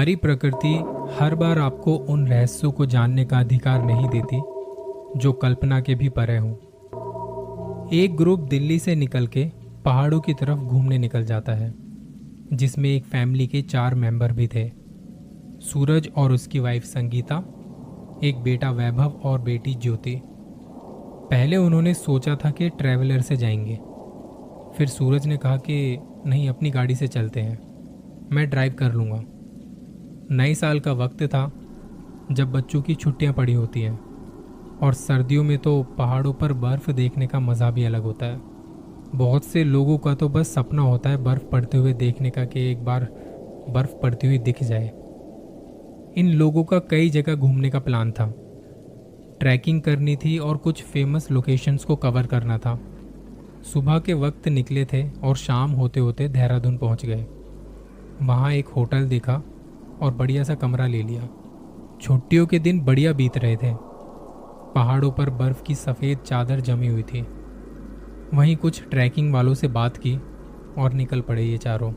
हमारी प्रकृति हर बार आपको उन रहस्यों को जानने का अधिकार नहीं देती जो कल्पना के भी परे हों। एक ग्रुप दिल्ली से निकल के पहाड़ों की तरफ घूमने निकल जाता है, जिसमें एक फैमिली के 4 मेंबर भी थे। सूरज और उसकी वाइफ संगीता, एक बेटा वैभव और बेटी ज्योति। पहले उन्होंने सोचा था कि ट्रैवलर से जाएंगे, फिर सूरज ने कहा कि नहीं, अपनी गाड़ी से चलते हैं, मैं ड्राइव कर लूँगा। नए साल का वक्त था, जब बच्चों की छुट्टियां पड़ी होती हैं, और सर्दियों में तो पहाड़ों पर बर्फ़ देखने का मज़ा भी अलग होता है। बहुत से लोगों का तो बस सपना होता है बर्फ़ पड़ते हुए देखने का, कि एक बार बर्फ़ पड़ती हुई दिख जाए। इन लोगों का कई जगह घूमने का प्लान था, ट्रैकिंग करनी थी और कुछ फेमस लोकेशंस को कवर करना था। सुबह के वक्त निकले थे और शाम होते होते देहरादून पहुंच गए। वहाँ एक होटल देखा और बढ़िया सा कमरा ले लिया। छुट्टियों के दिन बढ़िया बीत रहे थे। पहाड़ों पर बर्फ की सफ़ेद चादर जमी हुई थी। वहीं कुछ ट्रैकिंग वालों से बात की और निकल पड़े ये चारों।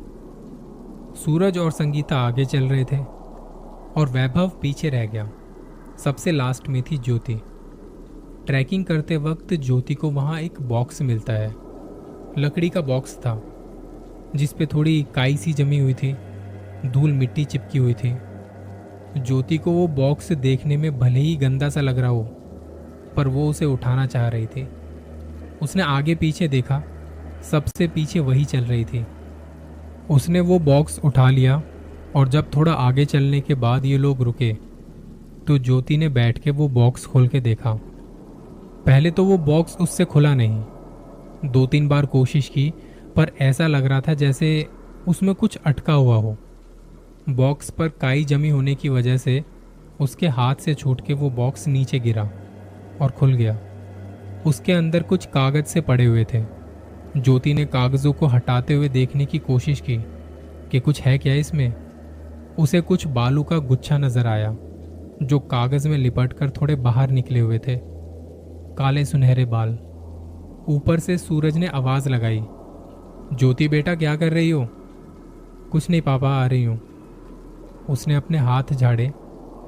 सूरज और संगीता आगे चल रहे थे और वैभव पीछे रह गया। सबसे लास्ट में थी ज्योति। ट्रैकिंग करते वक्त ज्योति को वहाँ एक बॉक्स मिलता है। लकड़ी का बॉक्स था, जिस पे थोड़ी काई सी जमी हुई थी, धूल मिट्टी चिपकी हुई थी। ज्योति को वो बॉक्स देखने में भले ही गंदा सा लग रहा हो, पर वो उसे उठाना चाह रही थी। उसने आगे पीछे देखा, सबसे पीछे वही चल रही थी। उसने वो बॉक्स उठा लिया और जब थोड़ा आगे चलने के बाद ये लोग रुके तो ज्योति ने बैठ के वो बॉक्स खोल के देखा। पहले तो वो बॉक्स उससे खुला नहीं। 2-3 बार कोशिश की, पर ऐसा लग रहा था जैसे उसमें कुछ अटका हुआ हो। बॉक्स पर काई जमी होने की वजह से उसके हाथ से छूट के वो बॉक्स नीचे गिरा और खुल गया। उसके अंदर कुछ कागज से पड़े हुए थे। ज्योति ने कागजों को हटाते हुए देखने की कोशिश की कि कुछ है क्या इसमें। उसे कुछ बालू का गुच्छा नजर आया, जो कागज में लिपटकर थोड़े बाहर निकले हुए थे। काले सुनहरे बाल। ऊपर से सूरज ने आवाज लगाई, ज्योति बेटा क्या कर रही हो? कुछ नहीं पापा, आ रही हूँ। उसने अपने हाथ झाड़े,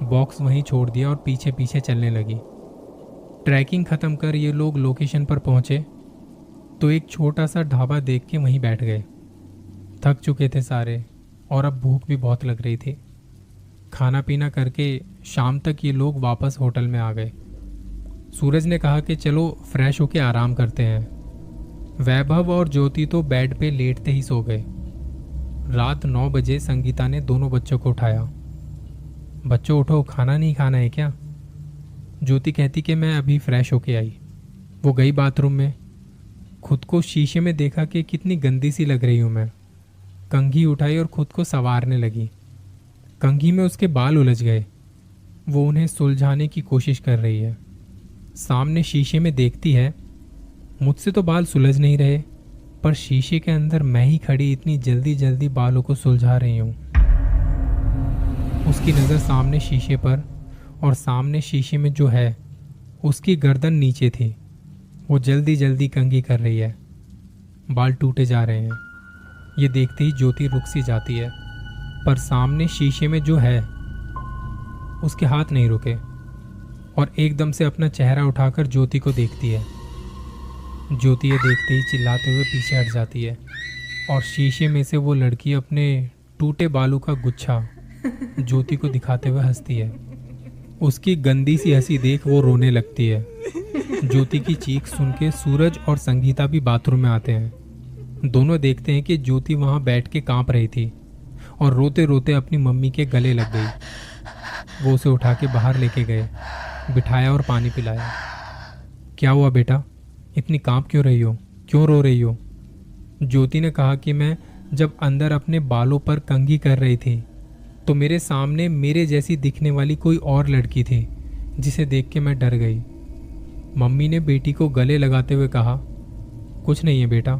बॉक्स वहीं छोड़ दिया और पीछे पीछे चलने लगी। ट्रैकिंग खत्म कर ये लोग लोकेशन पर पहुंचे तो एक छोटा सा ढाबा देख के वहीं बैठ गए। थक चुके थे सारे और अब भूख भी बहुत लग रही थी। खाना पीना करके शाम तक ये लोग वापस होटल में आ गए। सूरज ने कहा कि चलो फ्रेश होके आराम करते हैं। वैभव और ज्योति तो बेड पे लेटते ही सो गए। रात 9 बजे संगीता ने दोनों बच्चों को उठाया। बच्चों उठो, खाना नहीं खाना है क्या? ज्योति कहती कि मैं अभी फ्रेश होके आई। वो गई बाथरूम में। खुद को शीशे में देखा कि कितनी गंदी सी लग रही हूँ मैं। कंघी उठाई और खुद को संवारने लगी। कंघी में उसके बाल उलझ गए। वो उन्हें सुलझाने की कोशिश कर रही है। सामने शीशे में देखती है, मुझसे तो बाल सुलझ नहीं रहे, पर शीशे के अंदर मैं ही खड़ी इतनी जल्दी जल्दी बालों को सुलझा रही हूँ। उसकी नज़र सामने शीशे पर, और सामने शीशे में जो है उसकी गर्दन नीचे थी। वो जल्दी जल्दी कंघी कर रही है। बाल टूटे जा रहे हैं। ये देखते ही ज्योति रुक सी जाती है, पर सामने शीशे में जो है उसके हाथ नहीं रुके और एकदम से अपना चेहरा उठाकर ज्योति को देखती है। ज्योति ये देखते ही चिल्लाते हुए पीछे हट जाती है और शीशे में से वो लड़की अपने टूटे बालों का गुच्छा ज्योति को दिखाते हुए हंसती है। उसकी गंदी सी हंसी देख वो रोने लगती है। ज्योति की चीख सुन के सूरज और संगीता भी बाथरूम में आते हैं। दोनों देखते हैं कि ज्योति वहां बैठ के कांप रही थी और रोते रोते अपनी मम्मी के गले लग गई। वो उसे उठा के बाहर लेके गए, बिठाया और पानी पिलाया। क्या हुआ बेटा, इतनी कांप क्यों रही हो, क्यों रो रही हो? ज्योति ने कहा कि मैं जब अंदर अपने बालों पर कंघी कर रही थी तो मेरे सामने मेरे जैसी दिखने वाली कोई और लड़की थी, जिसे देख के मैं डर गई। मम्मी ने बेटी को गले लगाते हुए कहा, कुछ नहीं है बेटा,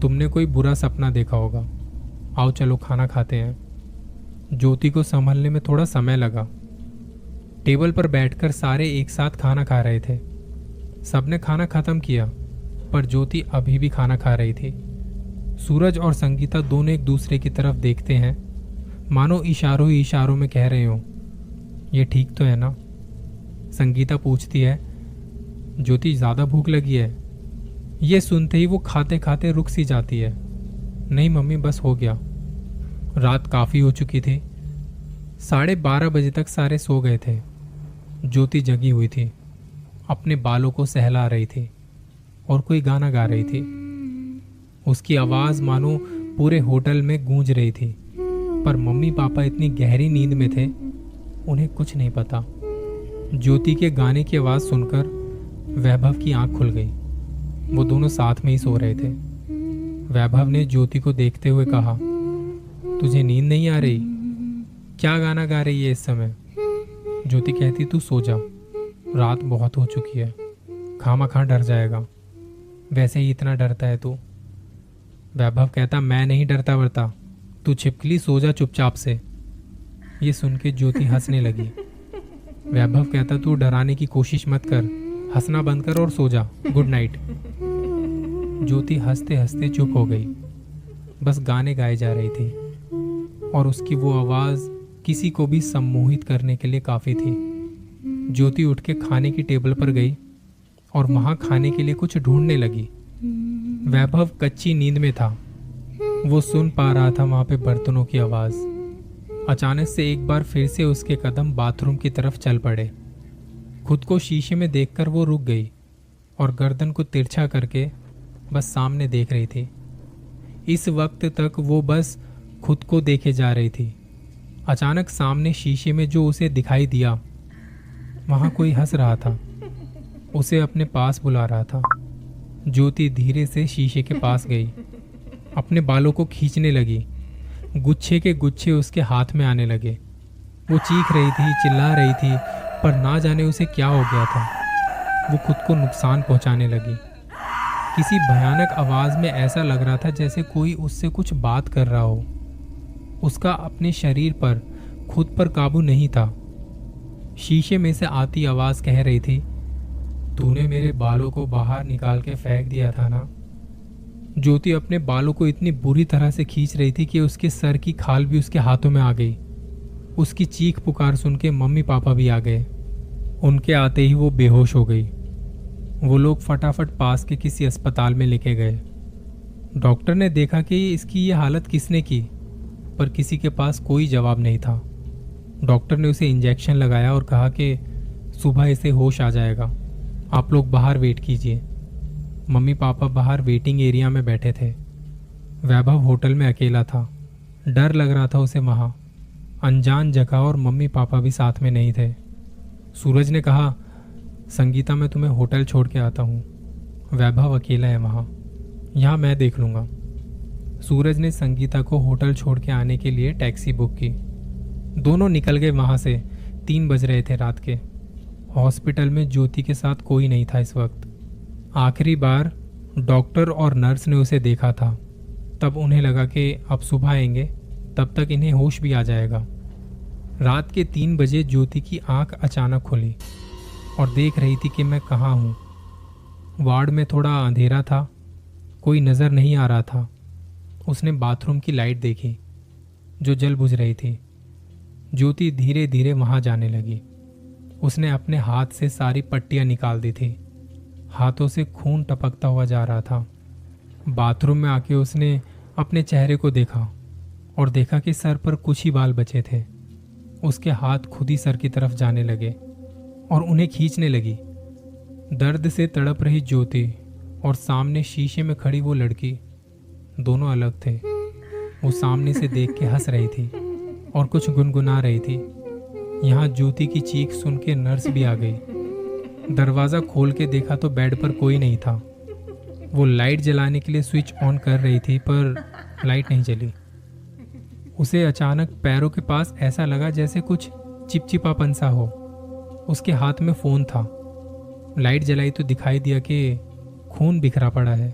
तुमने कोई बुरा सपना देखा होगा। आओ चलो खाना खाते हैं। ज्योति को संभलने में थोड़ा समय लगा। टेबल पर बैठकर सारे एक साथ खाना खा रहे थे। सबने खाना खत्म किया, पर ज्योति अभी भी खाना खा रही थी। सूरज और संगीता दोनों एक दूसरे की तरफ देखते हैं, मानो इशारों ही इशारों में कह रहे हो, ये ठीक तो है ना? संगीता पूछती है, ज्योति ज़्यादा भूख लगी है? ये सुनते ही वो खाते खाते रुक सी जाती है। नहीं मम्मी, बस हो गया। रात काफ़ी हो चुकी थी। 12:30 बजे तक सारे सो गए थे। ज्योति जगी हुई थी, अपने बालों को सहला रही थी और कोई गाना गा रही थी। उसकी आवाज़ मानो पूरे होटल में गूंज रही थी, पर मम्मी पापा इतनी गहरी नींद में थे उन्हें कुछ नहीं पता। ज्योति के गाने की आवाज़ सुनकर वैभव की आंख खुल गई। वो दोनों साथ में ही सो रहे थे। वैभव ने ज्योति को देखते हुए कहा, तुझे नींद नहीं आ रही? क्या गाना गा रही है इस समय? ज्योति कहती, तू सो जा, रात बहुत हो चुकी है, खामा डर जाएगा, वैसे ही इतना डरता है तू। वैभव कहता, मैं नहीं डरता वरता, तू छिपकली सो जा चुपचाप से। ये सुन के ज्योति हंसने लगी। वैभव कहता, तू डराने की कोशिश मत कर, हंसना बंद कर और सो जा, गुड नाइट। ज्योति हंसते हंसते चुप हो गई। बस गाने गाए जा रही थी और उसकी वो आवाज़ किसी को भी सम्मोहित करने के लिए काफ़ी थी। ज्योति उठ के खाने की टेबल पर गई और वहाँ खाने के लिए कुछ ढूंढने लगी। वैभव कच्ची नींद में था। वो सुन पा रहा था वहाँ पे बर्तनों की आवाज़। अचानक से एक बार फिर से उसके कदम बाथरूम की तरफ चल पड़े। खुद को शीशे में देखकर वो रुक गई और गर्दन को तिरछा करके बस सामने देख रही थी। इस वक्त तक वो बस खुद को देखे जा रही थी। अचानक सामने शीशे में जो उसे दिखाई दिया, वहाँ कोई हंस रहा था, उसे अपने पास बुला रहा था। ज्योति धीरे से शीशे के पास गई, अपने बालों को खींचने लगी। गुच्छे के गुच्छे उसके हाथ में आने लगे। वो चीख रही थी, चिल्ला रही थी, पर ना जाने उसे क्या हो गया था। वो खुद को नुकसान पहुंचाने लगी। किसी भयानक आवाज़ में ऐसा लग रहा था जैसे कोई उससे कुछ बात कर रहा हो। उसका अपने शरीर पर, खुद पर काबू नहीं था। शीशे में से आती आवाज़ कह रही थी, तूने मेरे बालों को बाहर निकाल के फेंक दिया था ना। ज्योति अपने बालों को इतनी बुरी तरह से खींच रही थी कि उसके सर की खाल भी उसके हाथों में आ गई। उसकी चीख पुकार सुन के मम्मी पापा भी आ गए। उनके आते ही वो बेहोश हो गई। वो लोग फटाफट पास के किसी अस्पताल में लेके गए। डॉक्टर ने देखा कि इसकी ये हालत किसने की, पर किसी के पास कोई जवाब नहीं था। डॉक्टर ने उसे इंजेक्शन लगाया और कहा कि सुबह इसे होश आ जाएगा, आप लोग बाहर वेट कीजिए। मम्मी पापा बाहर वेटिंग एरिया में बैठे थे। वैभव होटल में अकेला था। डर लग रहा था उसे वहाँ, अनजान जगह, और मम्मी पापा भी साथ में नहीं थे। सूरज ने कहा, संगीता मैं तुम्हें होटल छोड़ के आता हूँ, वैभव अकेला है वहाँ, यहाँ मैं देख लूँगा। सूरज ने संगीता को होटल छोड़ के आने के लिए टैक्सी बुक की। दोनों निकल गए वहाँ से। 3 बज रहे थे रात के। हॉस्पिटल में ज्योति के साथ कोई नहीं था इस वक्त। आखिरी बार डॉक्टर और नर्स ने उसे देखा था, तब उन्हें लगा कि अब सुबह आएंगे, तब तक इन्हें होश भी आ जाएगा। रात के 3 बजे ज्योति की आंख अचानक खुली और देख रही थी कि मैं कहाँ हूँ। वार्ड में थोड़ा अंधेरा था, कोई नज़र नहीं आ रहा था। उसने बाथरूम की लाइट देखी जो जल बुझ रही थी। ज्योति धीरे धीरे वहाँ जाने लगी। उसने अपने हाथ से सारी पट्टियाँ निकाल दी थी। हाथों से खून टपकता हुआ जा रहा था। बाथरूम में आके उसने अपने चेहरे को देखा और देखा कि सर पर कुछ ही बाल बचे थे। उसके हाथ खुद ही सर की तरफ जाने लगे और उन्हें खींचने लगी। दर्द से तड़प रही ज्योति और सामने शीशे में खड़ी वो लड़की, दोनों अलग थे। वो सामने से देख के हंस रही थी और कुछ गुनगुना रही थी। यहाँ ज्योति की चीख सुन के नर्स भी आ गई। दरवाज़ा खोल के देखा तो बेड पर कोई नहीं था। वो लाइट जलाने के लिए स्विच ऑन कर रही थी, पर लाइट नहीं जली। उसे अचानक पैरों के पास ऐसा लगा जैसे कुछ चिपचिपापन सा हो। उसके हाथ में फ़ोन था। लाइट जलाई तो दिखाई दिया कि खून बिखरा पड़ा है।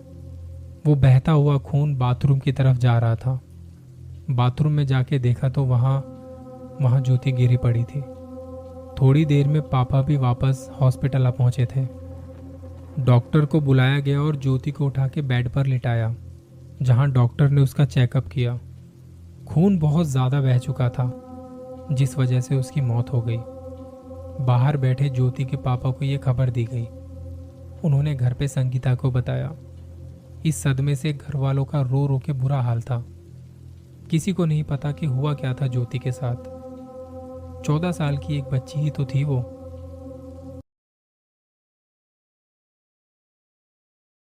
वो बहता हुआ खून बाथरूम की तरफ जा रहा था। बाथरूम में जाके देखा तो वहाँ ज्योति गिरी पड़ी थी। थोड़ी देर में पापा भी वापस हॉस्पिटल आ पहुंचे थे। डॉक्टर को बुलाया गया और ज्योति को उठा के बेड पर लिटाया, जहां डॉक्टर ने उसका चेकअप किया। खून बहुत ज्यादा बह चुका था, जिस वजह से उसकी मौत हो गई। बाहर बैठे ज्योति के पापा को यह खबर दी गई। उन्होंने घर पे संगीता को बताया। इस सदमे से घर वालों का रो रो के बुरा हाल था। किसी को नहीं पता कि हुआ क्या था ज्योति के साथ। 14 साल की एक बच्ची ही तो थी वो।